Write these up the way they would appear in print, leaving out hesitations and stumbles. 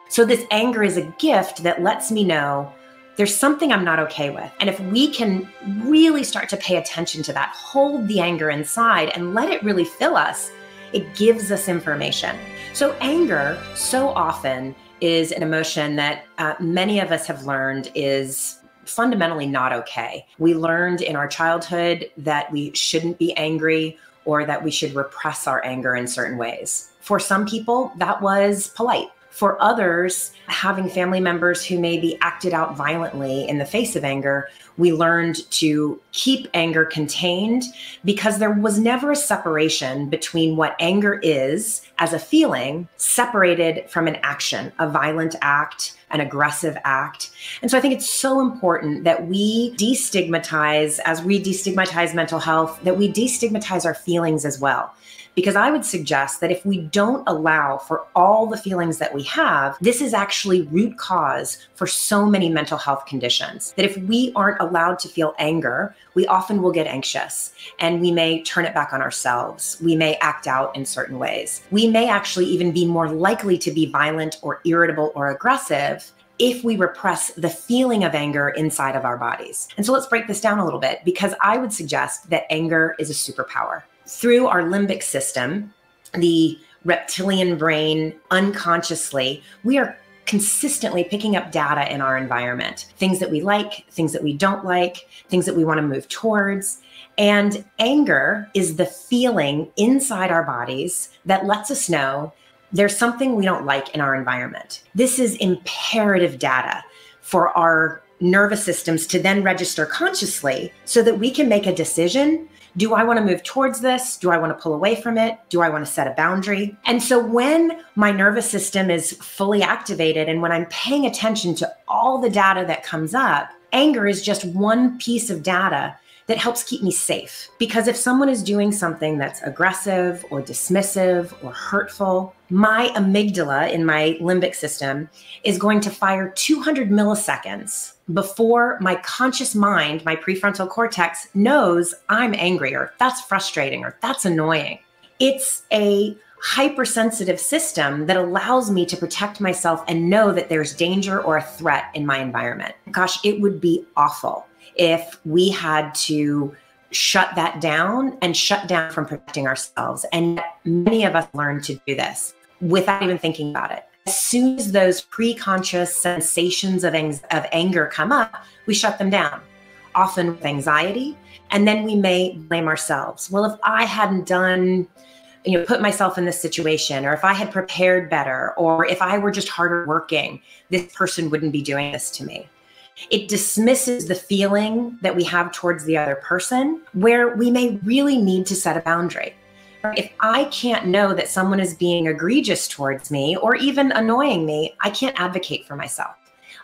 So this anger is a gift that lets me know there's something I'm not okay with. And if we can really start to pay attention to that, hold the anger inside and let it really fill us, it gives us information. So anger so often is an emotion that many of us have learned is fundamentally not okay. We learned in our childhood that we shouldn't be angry or that we should repress our anger in certain ways. For some people, that was polite. For others, having family members who maybe acted out violently in the face of anger, we learned to keep anger contained because there was never a separation between what anger is as a feeling separated from an action, a violent act, an aggressive act. And so I think it's so important that we destigmatize, as we destigmatize mental health, that we destigmatize our feelings as well. Because I would suggest that if we don't allow for all the feelings that we have, this is actually root cause for so many mental health conditions. That if we aren't allowed to feel anger, we often will get anxious and we may turn it back on ourselves. We may act out in certain ways. We may actually even be more likely to be violent or irritable or aggressive if we repress the feeling of anger inside of our bodies. And so let's break this down a little bit, because I would suggest that anger is a superpower. Through our limbic system, the reptilian brain, unconsciously, we are consistently picking up data in our environment, things that we like, things that we don't like, things that we want to move towards. And anger is the feeling inside our bodies that lets us know there's something we don't like in our environment. This is imperative data for our nervous systems to then register consciously so that we can make a decision. Do I want to move towards this? Do I want to pull away from it? Do I want to set a boundary? And so when my nervous system is fully activated and when I'm paying attention to all the data that comes up, anger is just one piece of data that helps keep me safe. Because if someone is doing something that's aggressive or dismissive or hurtful, my amygdala in my limbic system is going to fire 200 milliseconds before my conscious mind, my prefrontal cortex, knows I'm angry or that's frustrating or that's annoying. It's a hypersensitive system that allows me to protect myself and know that there's danger or a threat in my environment. Gosh, it would be awful if we had to shut that down and shut down from protecting ourselves. And many of us learn to do this without even thinking about it. As soon as those pre-conscious sensations of anger come up, we shut them down, often with anxiety. And then we may blame ourselves. Well, if I hadn't done, put myself in this situation, or if I had prepared better, or if I were just harder working, this person wouldn't be doing this to me. It dismisses the feeling that we have towards the other person, where we may really need to set a boundary. If I can't know that someone is being egregious towards me or even annoying me, I can't advocate for myself.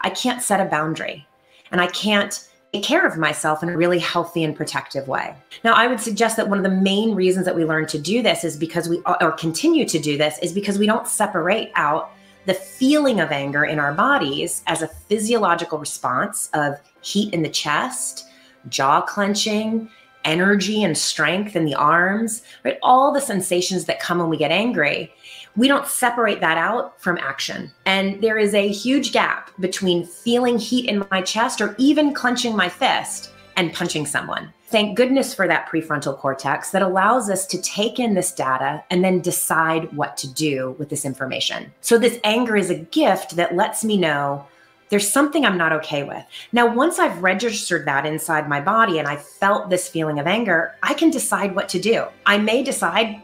I can't set a boundary, and I can't take care of myself in a really healthy and protective way. Now, I would suggest that one of the main reasons that we learn to do this is because or continue to do this, is because we don't separate out the feeling of anger in our bodies as a physiological response of heat in the chest, jaw clenching, energy and strength in the arms, right? All the sensations that come when we get angry. We don't separate that out from action. And there is a huge gap between feeling heat in my chest or even clenching my fist and punching someone. Thank goodness for that prefrontal cortex that allows us to take in this data and then decide what to do with this information. So this anger is a gift that lets me know there's something I'm not okay with. Now, once I've registered that inside my body and I felt this feeling of anger, I can decide what to do. I may decide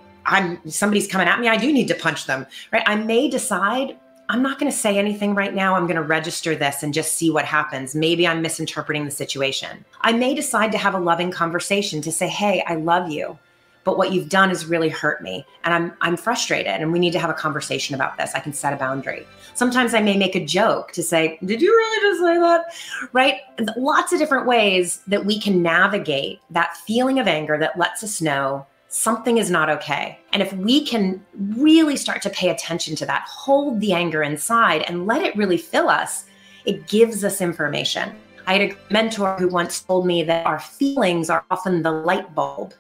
somebody's coming at me, I do need to punch them, right? I may decide I'm not going to say anything right now. I'm going to register this and just see what happens. Maybe I'm misinterpreting the situation. I may decide to have a loving conversation to say, hey, I love you, but what you've done has really hurt me. And I'm frustrated and we need to have a conversation about this. I can set a boundary. Sometimes I may make a joke to say, did you really just say that? Right? Lots of different ways that we can navigate that feeling of anger that lets us know something is not okay. And if we can really start to pay attention to that, hold the anger inside and let it really fill us, it gives us information. I had a mentor who once told me that our feelings are often the light bulb.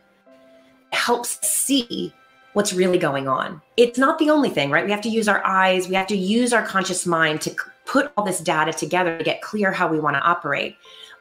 It helps us see what's really going on. It's not the only thing, right? We have to use our eyes. We have to use our conscious mind to put all this data together to get clear how we want to operate.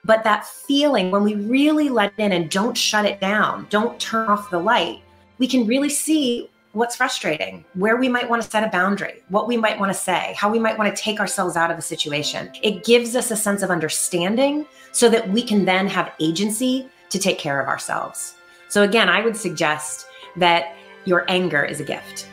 But that feeling, when we really let it in and don't shut it down, don't turn off the light, we can really see what's frustrating, where we might want to set a boundary, what we might want to say, how we might want to take ourselves out of a situation. It gives us a sense of understanding so that we can then have agency to take care of ourselves. So again, I would suggest that your anger is a gift.